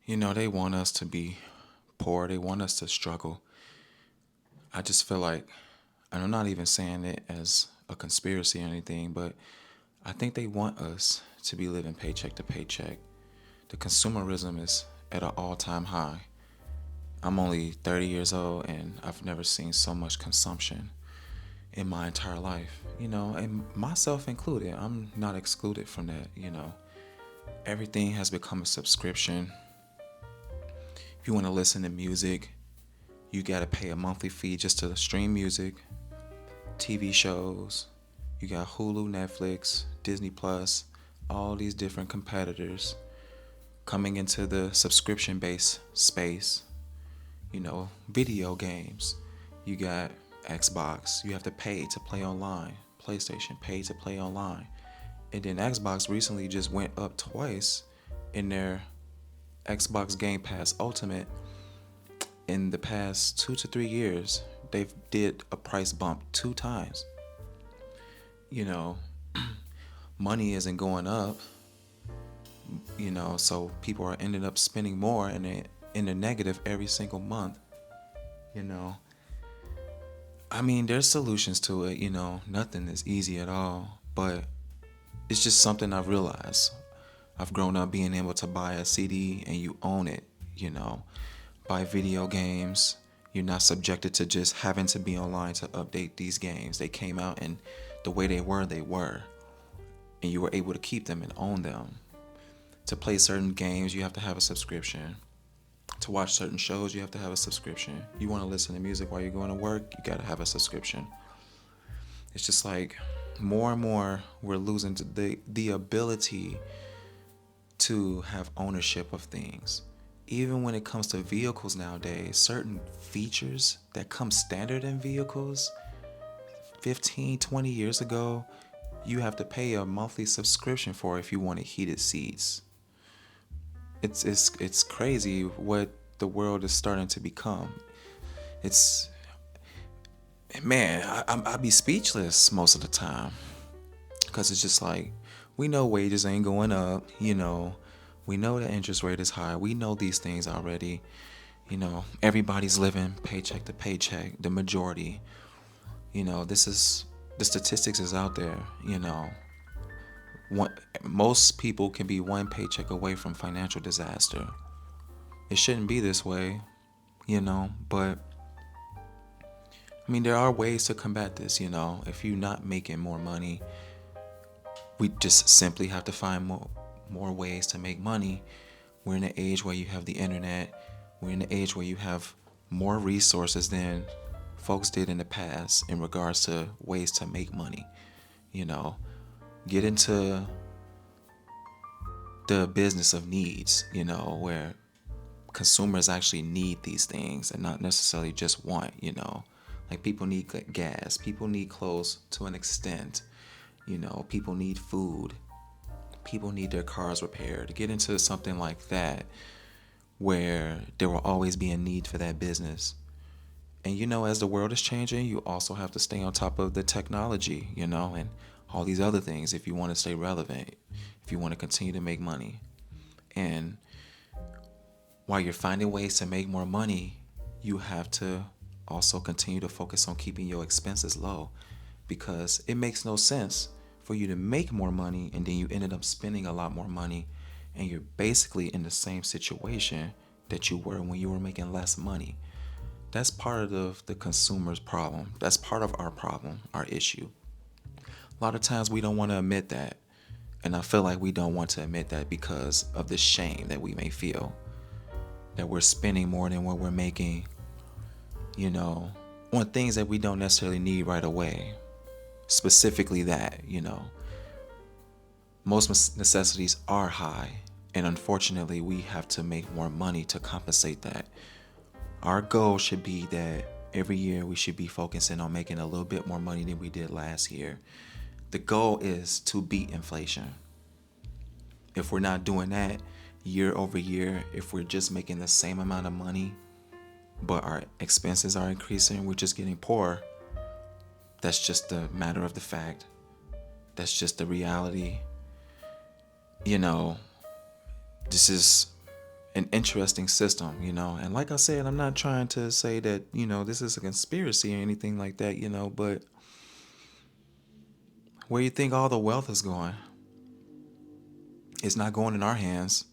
They want us to be poor. They want us to struggle. I just feel like, and I'm not even saying it as a conspiracy or anything, but I think they want us to be living paycheck to paycheck. The consumerism is at an all-time high. I'm only 30 years old and I've never seen so much consumption in my entire life, and myself included. I'm not excluded from that. Everything has become a subscription. If you want to listen to music, you got to pay a monthly fee just to stream music, TV shows. You got Hulu, Netflix, Disney Plus, all these different competitors coming into the subscription based space. Video games. You got Xbox. You have to pay to play online. PlayStation, pay to play online. And then Xbox recently just went up twice in their Xbox Game Pass Ultimate. In the past 2 to 3 years, they've did a price bump 2 times. You know, money isn't going up. So people are ending up spending more and they in the negative every single month. You know, I mean, there's solutions to it. Nothing is easy at all, but it's just something I've realized. I've grown up being able to buy a CD and you own it. You know, buy video games. You're not subjected to just having to be online to update these games. They came out and the way they were, and you were able to keep them and own them. To play certain games, you have to have a subscription. To watch certain shows, you have to have a subscription. You want to listen to music while you're going to work, you got to have a subscription. It's just like more and more we're losing the ability to have ownership of things. Even when it comes to vehicles nowadays, certain features that come standard in vehicles 15, 20 years ago, you have to pay a monthly subscription for if you wanted heated seats. It's crazy what the world is starting to become. It's Man, I be speechless most of the time because it's just like we know wages ain't going up. We know the interest rate is high. We know these things already. Everybody's living paycheck to paycheck. The majority. This is the statistics is out there. Most people can be one paycheck away from financial disaster. It shouldn't be this way, but I mean, there are ways to combat this, If you're not making more money, we just simply have to find more ways to make money. We're in an age where you have the internet. We're in an age where you have more resources than folks did in the past in regards to ways to make money. Get into the business of needs, where consumers actually need these things and not necessarily just want. Like people need gas, people need clothes to an extent, people need food, people need their cars repaired. Get into something like that where there will always be a need for that business. And as the world is changing, you also have to stay on top of the technology, and all these other things if you want to stay relevant, if you want to continue to make money. And while you're finding ways to make more money, you have to also continue to focus on keeping your expenses low, because it makes no sense for you to make more money and then you ended up spending a lot more money and you're basically in the same situation that you were when you were making less money. That's part of the consumer's problem. That's part of our problem, our issue. A lot of times we don't want to admit that. And I feel like we don't want to admit that because of the shame that we may feel that we're spending more than what we're making, on things that we don't necessarily need right away. Specifically that, most necessities are high, and unfortunately we have to make more money to compensate that. Our goal should be that every year we should be focusing on making a little bit more money than we did last year. The goal is to beat inflation. If we're not doing that year over year, if we're just making the same amount of money, but our expenses are increasing, we're just getting poorer. That's just the matter of the fact. That's just the reality. This is an interesting system, And like I said, I'm not trying to say that, this is a conspiracy or anything like that, but where you think all the wealth is going, it's not going in our hands.